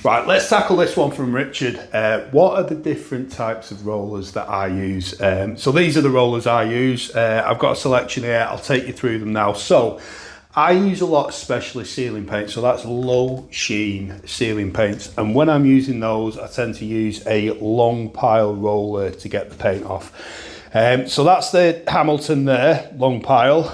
Right, let's tackle this one from Richard. What are the different types of rollers that I use? So these are the rollers I use. I've got a selection here. I'll take you through them now. So I use a lot of specialist ceiling paint. So that's low sheen ceiling paints. And when I'm using those, I tend to use a long pile roller to get the paint off. So that's the Hamilton there, long pile,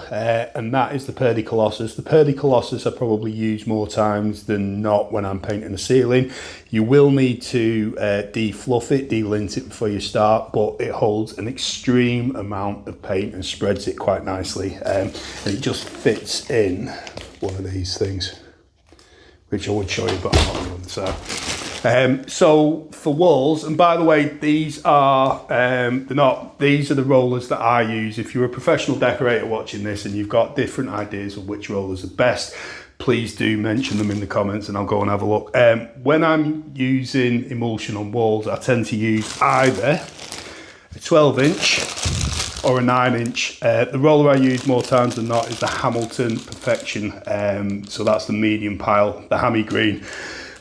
and that is the Purdy Colossus. The Purdy Colossus I probably use more times than not when I'm painting a ceiling. You will need to de-fluff it, de-lint it before you start, but it holds an extreme amount of paint and spreads it quite nicely. And it just fits in one of these things, which I would show you, but I'm not doing so. So for walls, and by the way, these are these are the rollers that I use. If you're a professional decorator watching this and you've got different ideas of which rollers are best, please do mention them in the comments and I'll go and have a look. When I'm using emulsion on walls, I tend to use either a 12-inch or a 9-inch. The roller I use more times than not is the Hamilton Perfection. So that's the medium pile, the hammy green.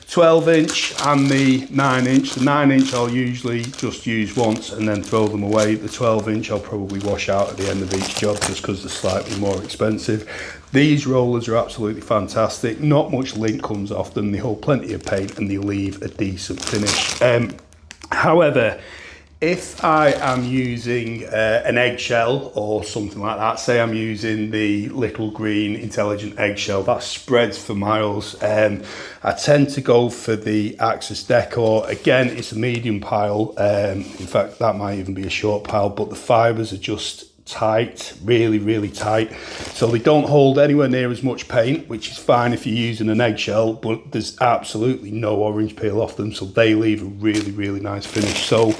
12-inch and the 9-inch. The 9-inch I'll usually just use once and then throw them away. The 12-inch I'll probably wash out at the end of each job just because they're slightly more expensive. These rollers are absolutely fantastic. Not much lint comes off them. They hold plenty of paint and they leave a decent finish. However, if I am using an eggshell or something like that, say I'm using the little green intelligent eggshell, that spreads for miles. I tend to go for the Axis Decor. Again, it's a medium pile. In fact, that might even be a short pile, but the fibers are just tight, really, really tight. So they don't hold anywhere near as much paint, which is fine if you're using an eggshell, but there's absolutely no orange peel off them. So they leave a really, really nice finish. So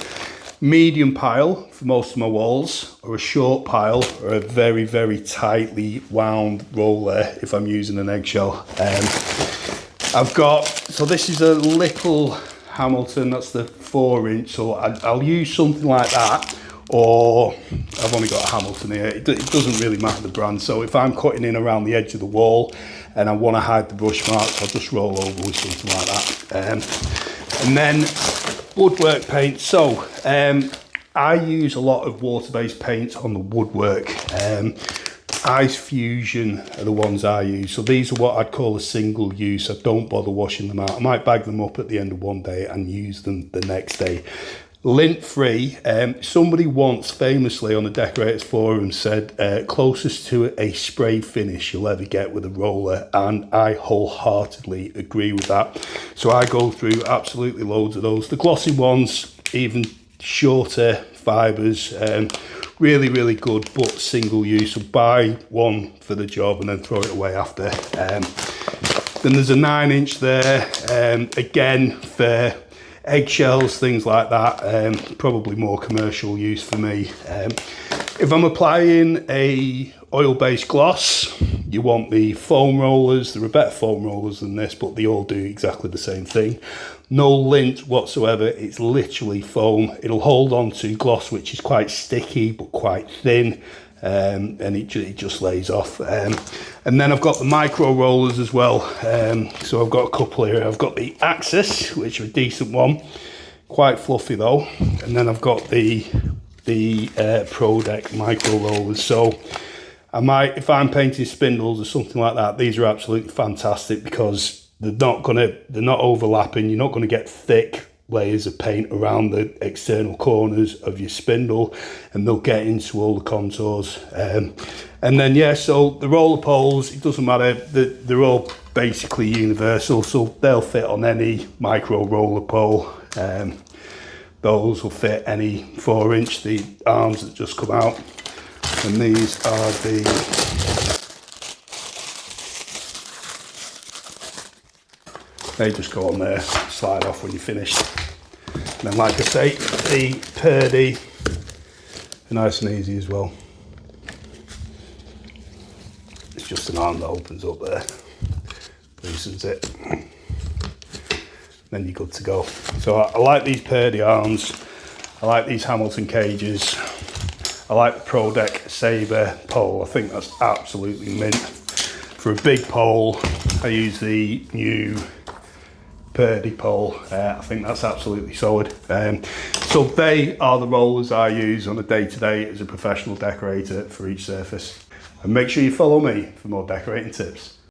medium pile for most of my walls, or a short pile, or a very, very tightly wound roller if I'm using an eggshell. I've got, so this is a little Hamilton, that's the 4-inch, so I'll use something like that, or I've only got a Hamilton here. It doesn't really matter the brand. So if I'm cutting in around the edge of the wall and I want to hide the brush marks, I'll just roll over with something like that. And then woodwork paint. So I use a lot of water-based paints on the Woodwork. Ice Fusion are the ones I use. So these are what I'd call a single use. I don't bother washing them out. I might bag them up at the end of one day and use them the next day. Lint free. Somebody once famously on the Decorators Forum said closest to a spray finish you'll ever get with a roller, and I wholeheartedly agree with that. So I go through absolutely loads of those. The glossy ones, even shorter fibers, really, really good, but single use. So buy one for the job and then throw it away after. Then there's a 9-inch there, again for eggshells, things like that. Probably more commercial use for me. If I'm applying a oil-based gloss, you want the foam rollers. There are better foam rollers than this, but they all do exactly the same thing. No lint whatsoever. It's literally foam. It'll hold on to gloss, which is quite sticky but quite thin, and it just lays off. And then I've got the micro rollers as well. So I've got a couple here. I've got the Axis, which are a decent one, quite fluffy though. And then I've got the Pro Deck micro rollers. So I might, if I'm painting spindles or something like that, these are absolutely fantastic because they're not overlapping. You're not going to get thick layers of paint around the external corners of your spindle, and they'll get into all the contours. And then yeah, so the roller poles, it doesn't matter, they're all basically universal, so they'll fit on any micro roller pole. Those will fit any 4-inch, the arms that just come out. And these are they just go on there, slide off when you're finished. And then, like I say, the Purdy are nice and easy as well. It's just an arm that opens up there, loosens it, then you're good to go. So I like these Purdy arms, I like these Hamilton cages, I like the Pro Deck Sabre pole. I think that's absolutely mint. For a big pole, I use the new birdie pole. I think that's absolutely solid. So they are the rollers I use on a day-to-day as a professional decorator for each surface. And make sure you follow me for more decorating tips.